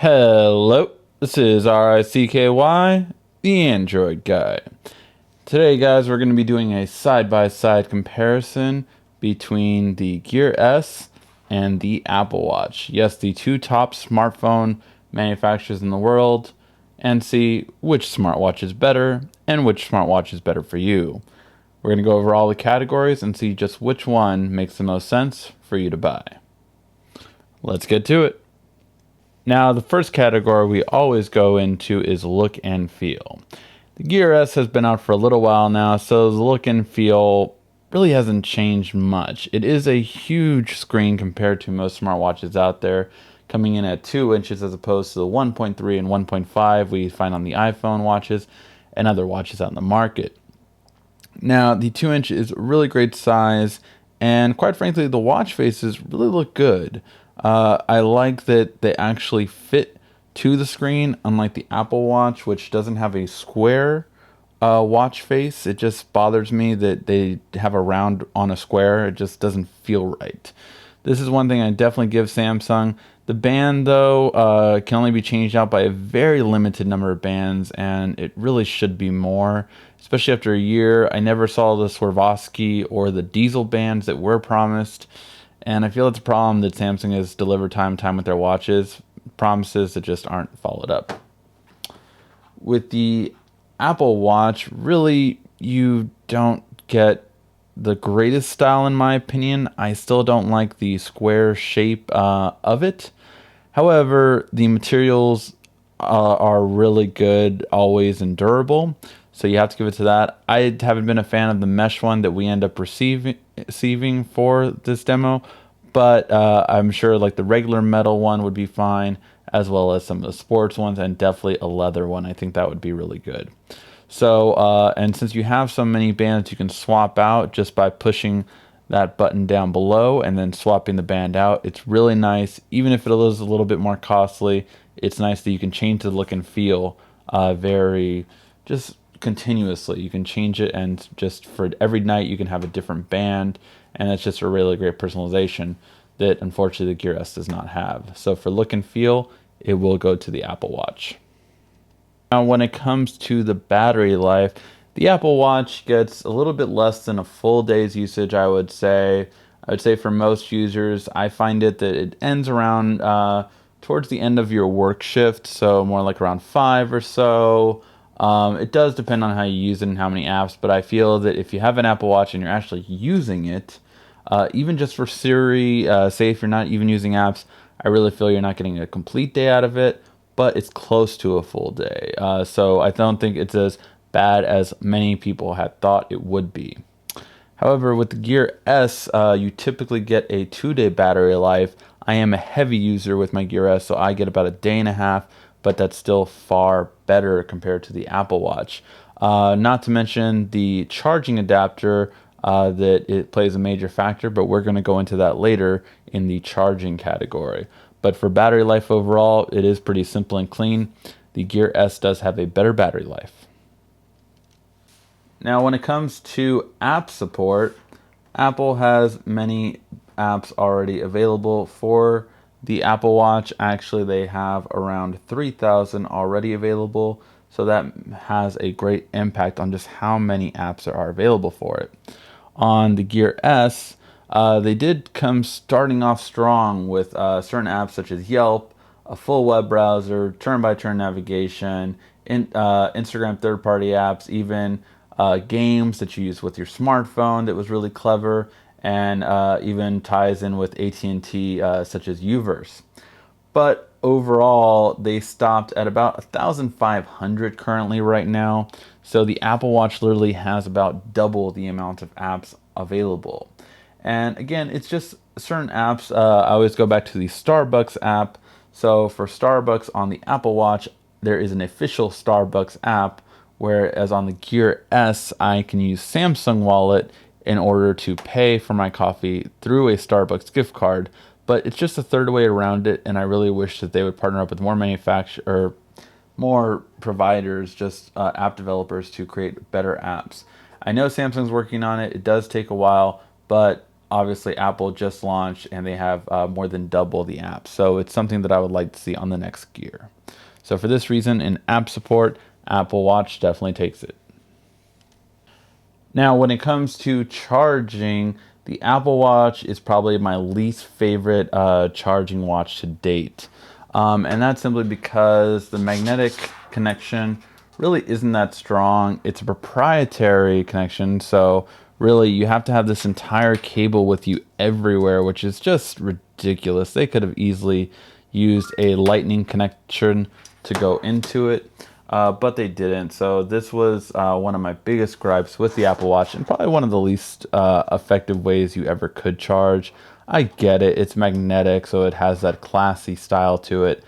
Hello, this is RICKY, the Android Guy. Today, guys, we're going to be doing a side-by-side comparison between the Gear S and the Apple Watch. Yes, the two top smartphone manufacturers in the world, and see which smartwatch is better and which smartwatch is better for you. We're going to go over all the categories and see just which one makes the most sense for you to buy. Let's get to it. Now, the first category we always go into is look and feel. The Gear S has been out for a little while now, so the look and feel really hasn't changed much. It is a huge screen compared to most smartwatches out there, coming in at 2 inches as opposed to the 1.3 and 1.5 we find on the iPhone watches and other watches out in the market. Now, the 2 inch is a really great size, and quite frankly, the watch faces really look good. I like that they actually fit to the screen, unlike the Apple Watch, which doesn't have a square watch face. It just bothers me that they have a round on a square. It just doesn't feel right. This is one thing I definitely give Samsung. The band, though, can only be changed out by a very limited number of bands, and it really should be more, especially after a year. I never saw the Swarovski or the diesel bands that were promised, and I feel it's a problem that Samsung has delivered time and time with their watches, promises that just aren't followed up. With the Apple Watch, really, you don't get the greatest style in my opinion. I still don't like the square shape of it. However, the materials are really good always and durable, so you have to give it to that. I haven't been a fan of the mesh one that we end up receiving for this demo, but I'm sure like the regular metal one would be fine, as well as some of the sports ones, and definitely a leather one. I think that would be really good. So, and since you have so many bands you can swap out just by pushing that button down below and then swapping the band out, it's really nice. Even if it is a little bit more costly, it's nice that you can change the look and feel very just continuously. You can change it, and just for every night you can have a different band, and it's just a really great personalization that unfortunately the Gear S does not have. So for look and feel, it will go to the Apple Watch. Now, when it comes to the battery life, the Apple Watch gets a little bit less than a full day's usage, I would say. I would say for most users, I find it that it ends around towards the end of your work shift, so more like around 5 or so. It does depend on how you use it and how many apps, but I feel that if you have an Apple Watch and you're actually using it, even just for Siri, say if you're not even using apps, I really feel you're not getting a complete day out of it, but it's close to a full day. So I don't think it's as bad as many people had thought it would be. However, with the Gear S, you typically get a 2-day battery life. I am a heavy user with my Gear S, so I get about a day and a half, but that's still far better compared to the Apple Watch. Not to mention the charging adapter, that it plays a major factor, but we're going to go into that later in the charging category. But for battery life overall, it is pretty simple and clean. The Gear S does have a better battery life. Now, when it comes to app support, Apple has many apps already available for the Apple Watch. Actually, they have around 3,000 already available, so that has a great impact on just how many apps there are available for it. On the Gear S, they did come starting off strong with certain apps such as Yelp, a full web browser, turn-by-turn navigation, Instagram third-party apps, even games that you use with your smartphone that was really clever, and even ties in with AT&T such as Uverse. But overall, they stopped at about 1,500 currently right now. So the Apple Watch literally has about double the amount of apps available. And again, it's just certain apps. I always go back to the Starbucks app. So for Starbucks on the Apple Watch, there is an official Starbucks app, whereas on the Gear S, I can use Samsung Wallet in order to pay for my coffee through a Starbucks gift card. But it's just a third way around it, and I really wish that they would partner up with more providers, just app developers, to create better apps. I know Samsung's working on it. It does take a while, but obviously Apple just launched and they have more than double the apps. So it's something that I would like to see on the next Gear. So for this reason, in app support, Apple Watch definitely takes it. Now, when it comes to charging, the Apple Watch is probably my least favorite charging watch to date. And that's simply because the magnetic connection really isn't that strong. It's a proprietary connection, so really you have to have this entire cable with you everywhere, which is just ridiculous. They could have easily used a lightning connection to go into it, but they didn't. So this was one of my biggest gripes with the Apple Watch, and probably one of the least effective ways you ever could charge. I get it, it's magnetic, so it has that classy style to it,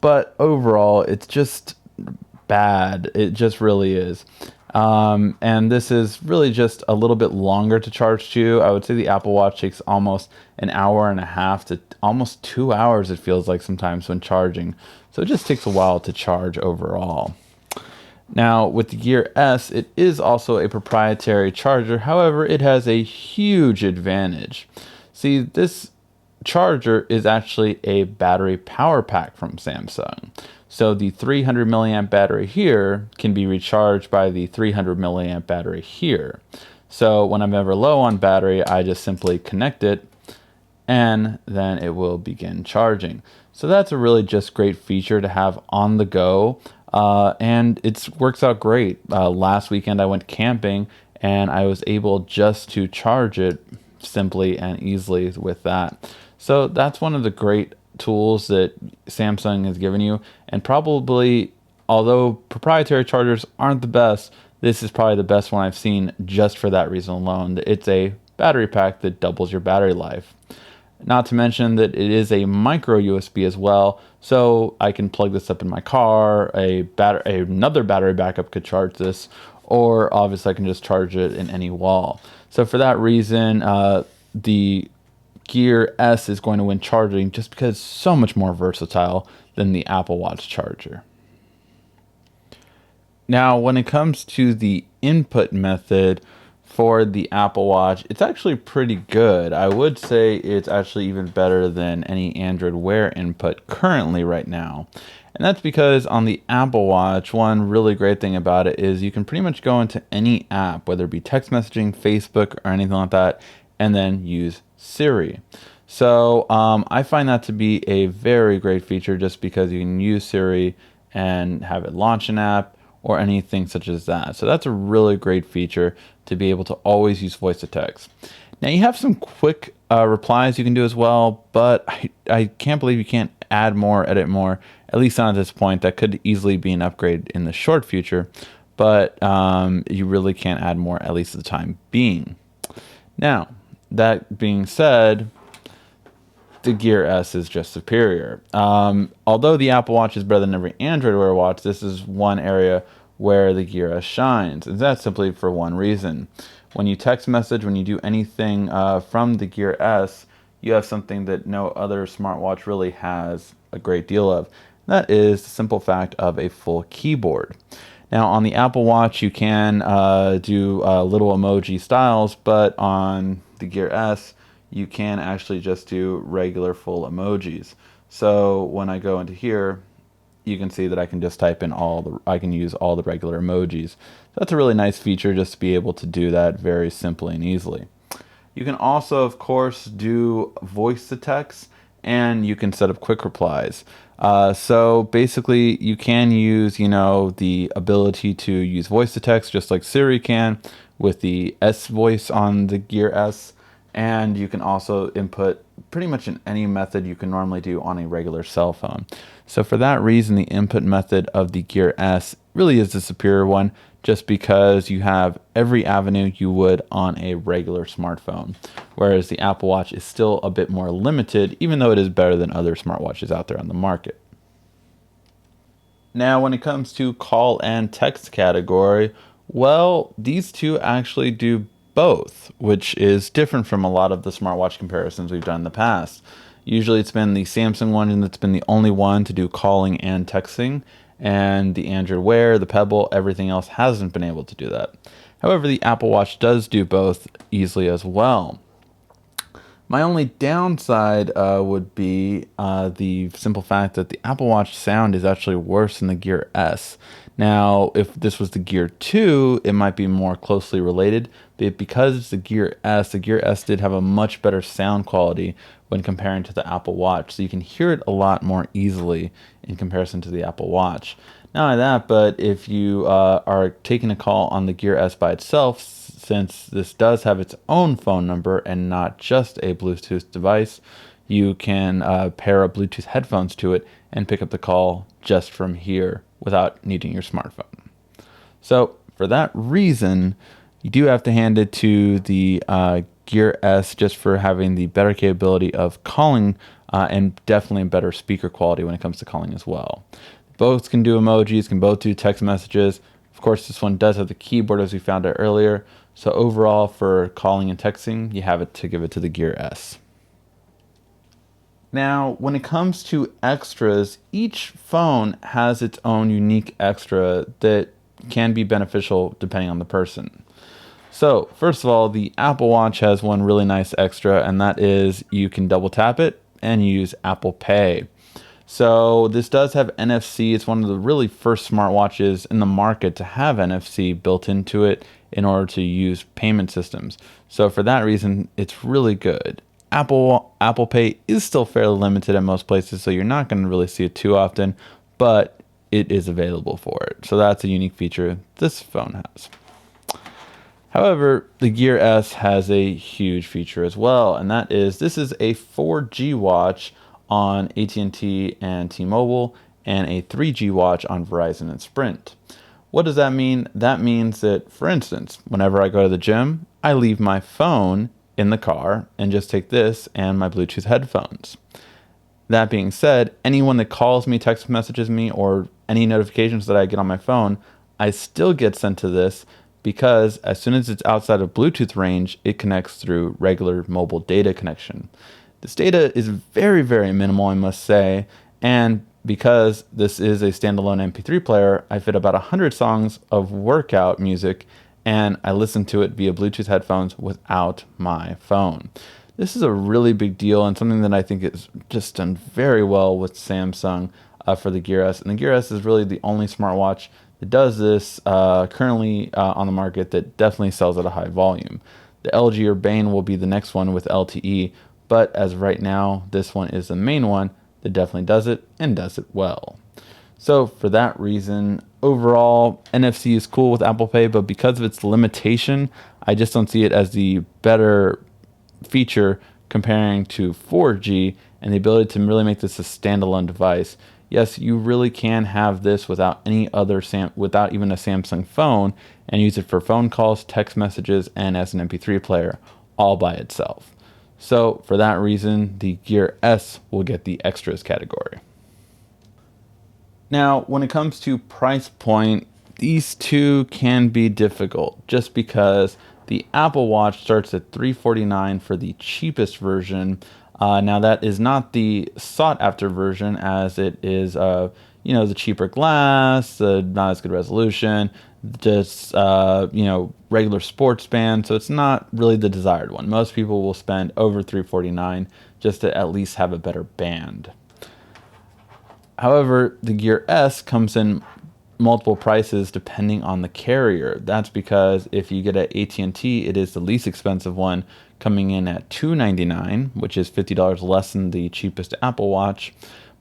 but overall it's just bad. It just really is. And this is really just a little bit longer to charge to. I would say the Apple Watch takes almost an hour and a half to almost 2 hours, it feels like sometimes when charging. So it just takes a while to charge overall. Now, with the Gear S, it is also a proprietary charger. However, it has a huge advantage. See, this charger is actually a battery power pack from Samsung. So the 300 milliamp battery here can be recharged by the 300 milliamp battery here. So when I'm ever low on battery, I just simply connect it and then it will begin charging. So that's a really just great feature to have on the go. And it works out great. Last weekend I went camping and I was able just to charge it simply and easily with that. So that's one of the great tools that Samsung has given you, and probably, although proprietary chargers aren't the best, this is probably the best one I've seen just for that reason alone. It's a battery pack that doubles your battery life. Not to mention that it is a micro USB as well, so I can plug this up in my car, another battery backup could charge this, or obviously I can just charge it in any wall. So for that reason, the Gear S is going to win charging just because it's so much more versatile than the Apple Watch charger. Now, when it comes to the input method for the Apple Watch, it's actually pretty good. I would say it's actually even better than any Android Wear input currently right now. And that's because on the Apple Watch, one really great thing about it is you can pretty much go into any app, whether it be text messaging, Facebook, or anything like that, and then use Siri. So I find that to be a very great feature just because you can use Siri and have it launch an app or anything such as that. So that's a really great feature to be able to always use voice to text. Now you have some quick replies you can do as well, but I can't believe you can't add more, edit more, at least not at this point. That could easily be an upgrade in the short future, but you really can't add more, at least at the time being. Now, that being said, the Gear S is just superior. Although the Apple Watch is better than every Android Wear watch, this is one area where the Gear S shines. And that's simply for one reason. When you text message, when you do anything from the Gear S, you have something that no other smartwatch really has a great deal of. That is the simple fact of a full keyboard. Now, on the Apple Watch, you can do little emoji styles, but on the Gear S, you can actually just do regular full emojis. So when I go into here, you can see that I can just type in I can use all the regular emojis. So that's a really nice feature just to be able to do that very simply and easily. You can also, of course, do voice to text, and you can set up quick replies. So basically, you can use, the ability to use voice to text just like Siri can with the S voice on the Gear S. And you can also input pretty much in any method you can normally do on a regular cell phone. So for that reason, the input method of the Gear S really is the superior one, just because you have every avenue you would on a regular smartphone. Whereas the Apple Watch is still a bit more limited, even though it is better than other smartwatches out there on the market. Now, when it comes to call and text category, well, these two actually do both, which is different from a lot of the smartwatch comparisons we've done in the past. Usually it's been the Samsung one and it's been the only one to do calling and texting, and the Android Wear, the Pebble, everything else hasn't been able to do that. However, the Apple Watch does do both easily as well. My only downside would be the simple fact that the Apple Watch sound is actually worse than the Gear S. Now, if this was the Gear 2, it might be more closely related, but because it's the Gear S did have a much better sound quality when comparing to the Apple Watch, so you can hear it a lot more easily in comparison to the Apple Watch. Not only that, but if you are taking a call on the Gear S by itself, since this does have its own phone number and not just a Bluetooth device, you can pair up Bluetooth headphones to it and pick up the call just from here without needing your smartphone. So for that reason, you do have to hand it to the Gear S just for having the better capability of calling and definitely better speaker quality when it comes to calling as well. Both can do emojis, can both do text messages. Of course, this one does have the keyboard as we found out earlier. So overall, for calling and texting, you have it to give it to the Gear S. Now, when it comes to extras, each phone has its own unique extra that can be beneficial depending on the person. So, first of all, the Apple Watch has one really nice extra, and that is you can double tap it and use Apple Pay. So this does have NFC. It's one of the really first smartwatches in the market to have NFC built into it in order to use payment systems. So for that reason, it's really good. Apple Pay is still fairly limited at most places, so you're not going to really see it too often, but it is available for it. So that's a unique feature this phone has. However, the Gear S has a huge feature as well, and that is this is a 4G watch on AT&T and T-Mobile, and a 3G watch on Verizon and Sprint. What does that mean? That means that, for instance, whenever I go to the gym, I leave my phone in the car and just take this and my Bluetooth headphones. That being said, anyone that calls me, text messages me, or any notifications that I get on my phone, I still get sent to this because as soon as it's outside of Bluetooth range, it connects through regular mobile data connection. This data is very, very minimal, I must say, and because this is a standalone MP3 player, I fit about 100 songs of workout music, and I listen to it via Bluetooth headphones without my phone. This is a really big deal and something that I think is just done very well with Samsung for the Gear S. And the Gear S is really the only smartwatch that does this currently on the market that definitely sells at a high volume. The LG Urbane will be the next one with LTE, but as of right now, this one is the main one that definitely does it and does it well. So for that reason, overall, NFC is cool with Apple Pay, but because of its limitation, I just don't see it as the better feature comparing to 4G and the ability to really make this a standalone device. Yes, you really can have this without any other without even a Samsung phone and use it for phone calls, text messages, and as an MP3 player all by itself. So for that reason, the Gear S will get the extras category. Now, when it comes to price point, these two can be difficult just because the Apple Watch starts at $349 for the cheapest version. Now that is not the sought after version, as it is, the cheaper glass, not as good resolution, just regular sports band. So it's not really the desired one. Most people will spend over $349 just to at least have a better band. However, the Gear S comes in multiple prices depending on the carrier. That's because if you get at AT&T, it is the least expensive one, coming in at $299, which is $50 less than the cheapest Apple Watch.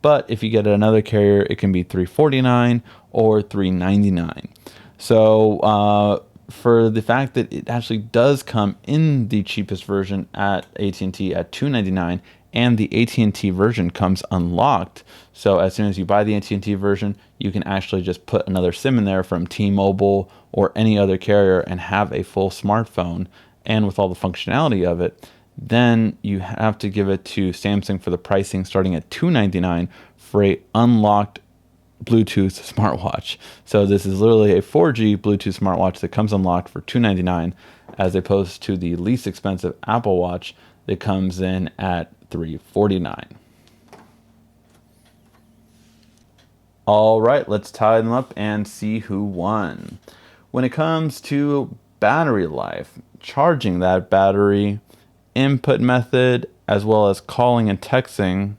But if you get at another carrier, it can be $349 or $399. So for the fact that it actually does come in the cheapest version at AT&T at $299, and the AT&T version comes unlocked. So as soon as you buy the AT&T version, you can actually just put another SIM in there from T-Mobile or any other carrier and have a full smartphone. And with all the functionality of it, then you have to give it to Samsung for the pricing starting at $299 for a unlocked Bluetooth smartwatch. So this is literally a 4G Bluetooth smartwatch that comes unlocked for $299, as opposed to the least expensive Apple Watch that comes in at $349. All right, let's tie them up and see who won. When it comes to battery life, charging that battery, input method, as well as calling and texting,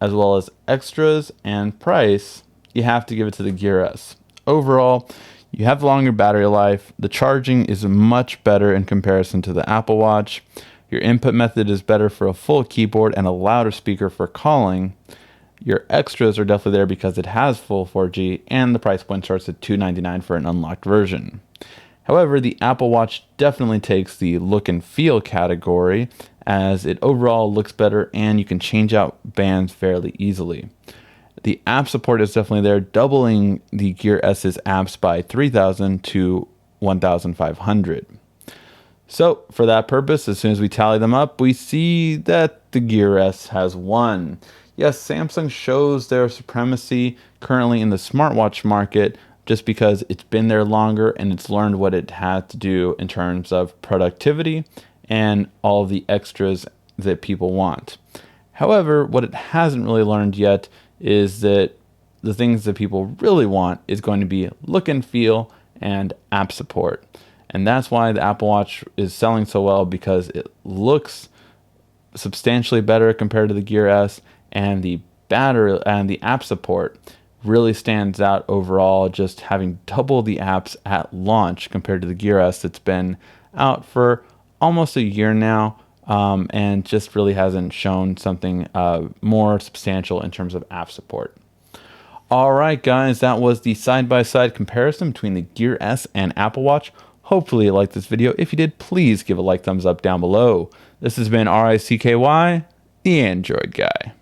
as well as extras and price, you have to give it to the Gear S. Overall, you have longer battery life. The charging is much better in comparison to the Apple Watch. Your input method is better for a full keyboard and a louder speaker for calling. Your extras are definitely there because it has full 4G, and the price point starts at $299 for an unlocked version. However, the Apple Watch definitely takes the look and feel category, as it overall looks better and you can change out bands fairly easily. The app support is definitely there, doubling the Gear S's apps by 3,000 to 1,500. So, for that purpose, as soon as we tally them up, we see that the Gear S has won. Yes, Samsung shows their supremacy currently in the smartwatch market just because it's been there longer and it's learned what it had to do in terms of productivity and all the extras that people want. However, what it hasn't really learned yet is that the things that people really want is going to be look and feel and app support. And that's why the Apple Watch is selling so well, because it looks substantially better compared to the Gear S, and the battery and the app support really stands out overall, just having double the apps at launch compared to the Gear S that's been out for almost a year now, and just really hasn't shown something more substantial in terms of app support. All right, guys, that was the side-by-side comparison between the Gear S and Apple Watch. Hopefully you liked this video. If you did, please give a thumbs up down below. This has been RICKY, the Android Guy.